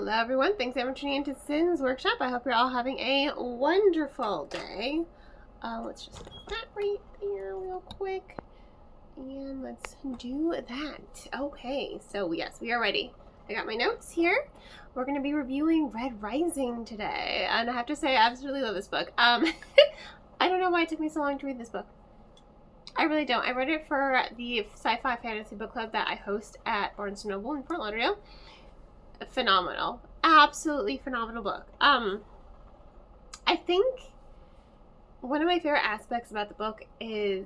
Hello everyone, thanks for tuning into Sin's Workshop. I hope you're all having a wonderful day. Let's just put that right there real quick. And let's do that. Okay, so yes, we are ready. I got my notes here. We're going to be reviewing Red Rising today. And I have to say, I absolutely love this book. I don't know why it took me so long to read this book. I really don't. I read it for the sci-fi fantasy book club that I host at Barnes & Noble in Fort Lauderdale. Phenomenal. Absolutely phenomenal book. I think one of my favorite aspects about the book is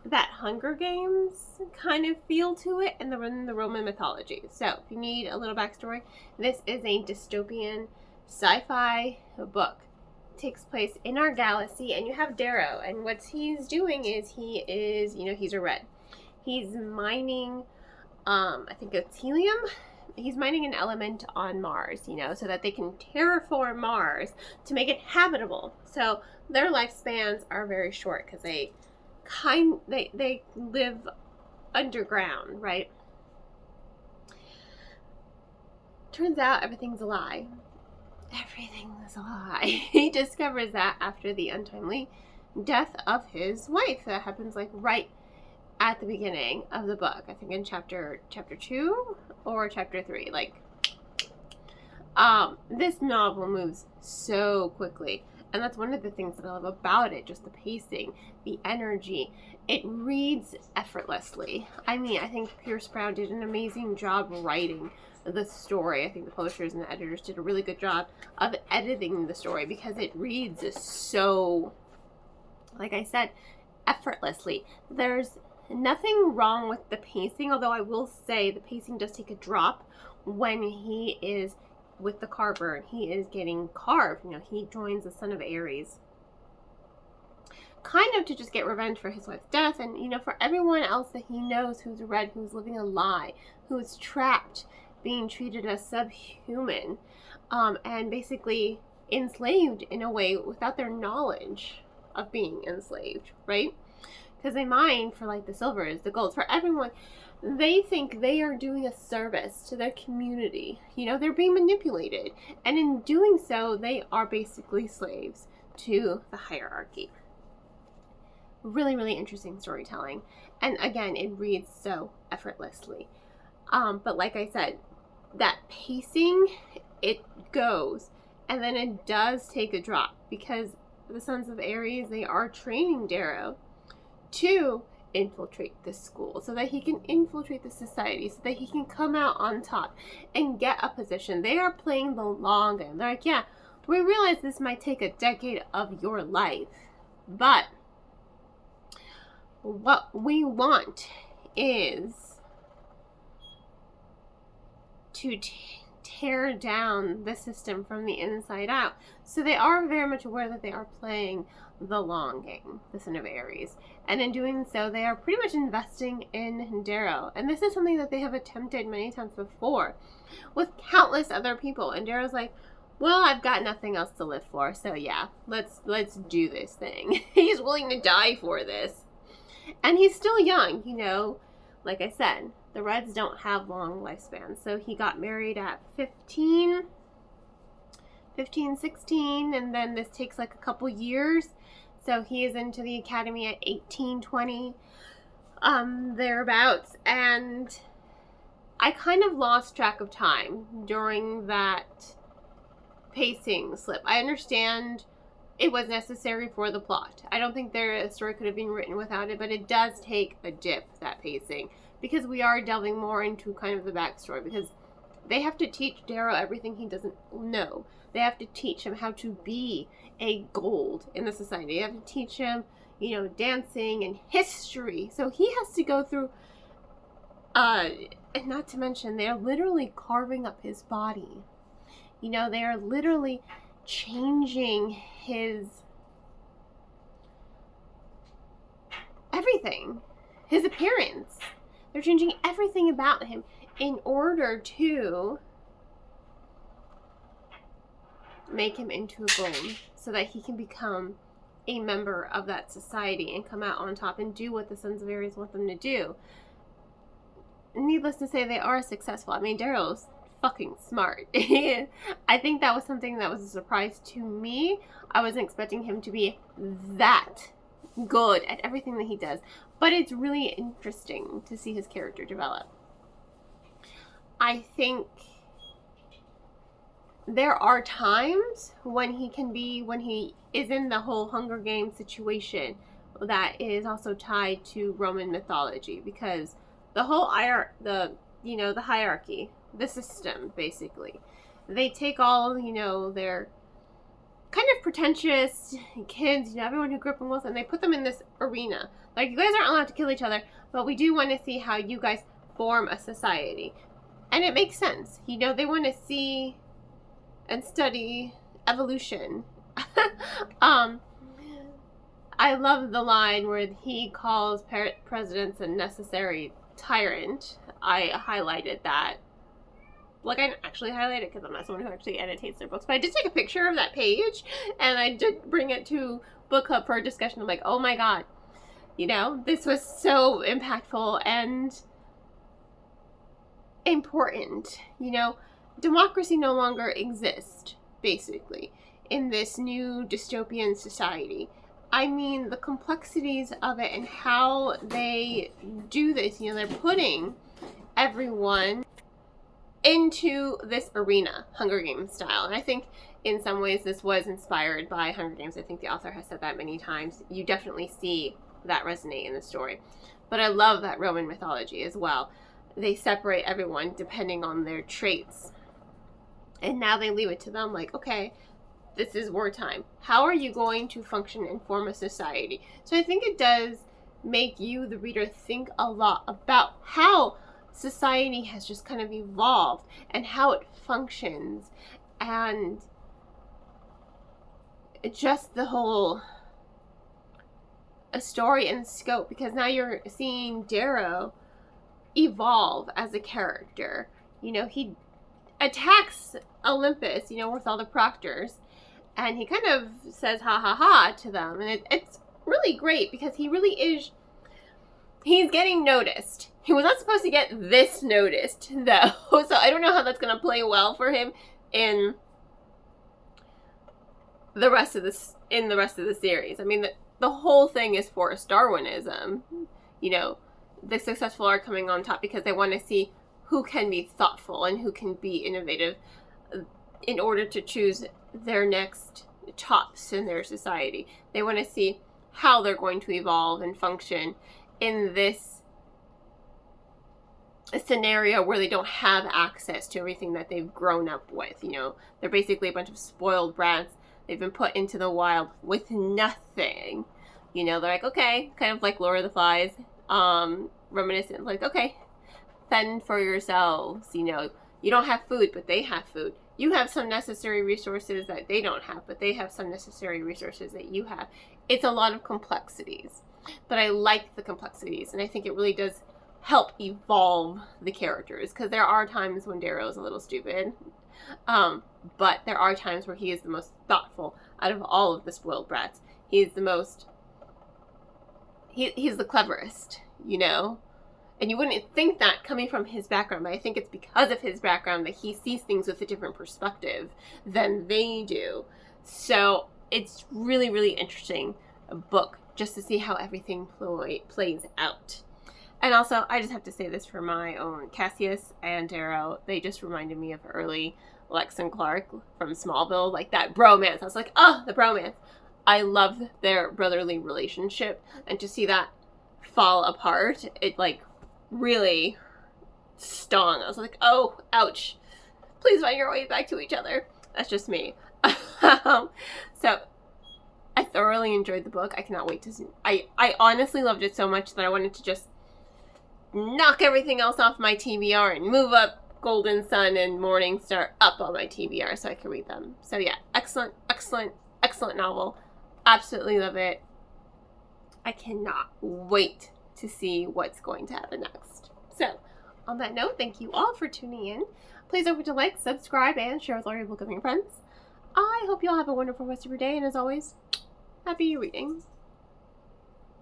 that Hunger Games kind of feel to it and the Roman mythology. So, if you need a little backstory, this is a dystopian sci-fi book. It takes place in our galaxy, and you have Darrow, and what he's doing is he's a red. He's mining, I think it's helium. He's mining an element on Mars, so that they can terraform Mars to make it habitable. So their lifespans are very short because they live underground, right? Turns out everything's a lie. Everything is a lie. He discovers that after the untimely death of his wife. That happens right at the beginning of the book. I think in chapter 2 or chapter 3. This novel moves so quickly. And that's one of the things that I love about it, just the pacing, the energy. It reads effortlessly. I think Pierce Brown did an amazing job writing the story. I think the publishers and the editors did a really good job of editing the story because it reads so, like I said, effortlessly. There's nothing wrong with the pacing, although I will say the pacing does take a drop when he is with the carver and he is getting carved. He joins the son of Ares kind of to just get revenge for his wife's death and, for everyone else that he knows who's red, who's living a lie, who's trapped, being treated as subhuman, and basically enslaved in a way without their knowledge of being enslaved, right? Because they mine for the silvers, the golds, for everyone. They think they are doing a service to their community. They're being manipulated. And in doing so, they are basically slaves to the hierarchy. Really, really interesting storytelling. And again, it reads so effortlessly. But like I said, that pacing, it goes. And then it does take a drop. Because the Sons of Ares, they are training Darrow to infiltrate the school so that he can infiltrate the society, so that he can come out on top and get a position. They are playing the long game. They're like, yeah, we realize this might take a decade of your life, but what we want is to tear down the system from the inside out. So they are very much aware that they are playing the long game, the Son of Ares. And in doing so, they are pretty much investing in Darrow. And this is something that they have attempted many times before with countless other people. And Darrow's like, well, I've got nothing else to live for. So yeah, let's do this thing. He's willing to die for this. And he's still young, like I said, the Reds don't have long lifespans. So he got married at 15, 16, and then this takes a couple years. So he is into the academy at 18, 20, thereabouts. And I kind of lost track of time during that pacing slip. I understand it was necessary for the plot. I don't think a story could have been written without it, but it does take a dip, that pacing, because we are delving more into kind of the backstory, because they have to teach Darrow everything he doesn't know. They have to teach him how to be a gold in the society. They have to teach him, dancing and history. So he has to go through, and not to mention, they're literally carving up his body. They are literally changing his everything, his appearance. They're changing everything about him in order to make him into a gold so that he can become a member of that society and come out on top and do what the Sons of Ares want them to do. Needless to say, they are successful. Darrow's fucking smart. I think that was something that was a surprise to me. I wasn't expecting him to be that good at everything that he does, but it's really interesting to see his character develop. I think there are times when he is in the whole Hunger Games situation that is also tied to Roman mythology, because the whole the hierarchy, the system, basically, they take all, their kind of pretentious kids, everyone who grew up in Wilson, and they put them in this arena. Like, you guys aren't allowed to kill each other, but we do want to see how you guys form a society. And it makes sense. They want to see and study evolution. I love the line where he calls presidents a necessary tyrant. I highlighted that. Like, I didn't actually highlight it because I'm not someone who actually annotates their books, but I did take a picture of that page, and I did bring it to book club for a discussion. I'm like, oh my god, this was so impactful and important. Democracy no longer exists, basically, in this new dystopian society. I mean, the complexities of it and how they do this, they're putting everyone into this arena, Hunger Games style. And I think in some ways this was inspired by Hunger Games. I think the author has said that many times. You definitely see that resonate in the story. But I love that Roman mythology as well. They separate everyone depending on their traits. And now they leave it to them, like, okay, this is wartime. How are you going to function and form a society? So I think it does make you, the reader, think a lot about how society has just kind of evolved and how it functions, and just the whole story and scope, because now you're seeing Darrow evolve as a character. He attacks Olympus, with all the proctors, and he kind of says ha ha ha to them, and it's really great because he's getting noticed. He was not supposed to get this noticed, though, so I don't know how that's going to play well for him in the rest of the series. I mean, the whole thing is forced Darwinism. The successful are coming on top because they want to see who can be thoughtful and who can be innovative in order to choose their next tops in their society. They want to see how they're going to evolve and function in this scenario where they don't have access to everything that they've grown up with. They're basically a bunch of spoiled brats. They've been put into the wild with nothing. They're like, okay, kind of like Lord of the Flies, reminiscent, like, okay, fend for yourselves. You don't have food, but they have food. You have some necessary resources that they don't have, but they have some necessary resources that you have. It's a lot of complexities, but I like the complexities, and I think it really does help evolve the characters, because there are times when Darrow is a little stupid, but there are times where he is the most thoughtful out of all of the spoiled brats. He's the most, he's the cleverest, and you wouldn't think that coming from his background, but I think it's because of his background that he sees things with a different perspective than they do. So it's really, really interesting book just to see how everything plays out. And also, I just have to say this for my own, Cassius and Darrow, they just reminded me of early Lex and Clark from Smallville, like that bromance. I was like, oh, the bromance. I love their brotherly relationship, and to see that fall apart, it really stung. I was like, oh, ouch. Please find your way back to each other. That's just me. So I thoroughly enjoyed the book. I cannot wait to see. I honestly loved it so much that I wanted to just knock everything else off my TBR and move up Golden Sun and Morning Star up on my TBR so I can read them. So yeah, excellent, excellent, excellent novel. Absolutely love it. I cannot wait to see what's going to happen next. So, on that note, thank you all for tuning in. Please don't forget to like, subscribe, and share with all your book loving friends. I hope you all have a wonderful rest of your day, and as always, happy reading.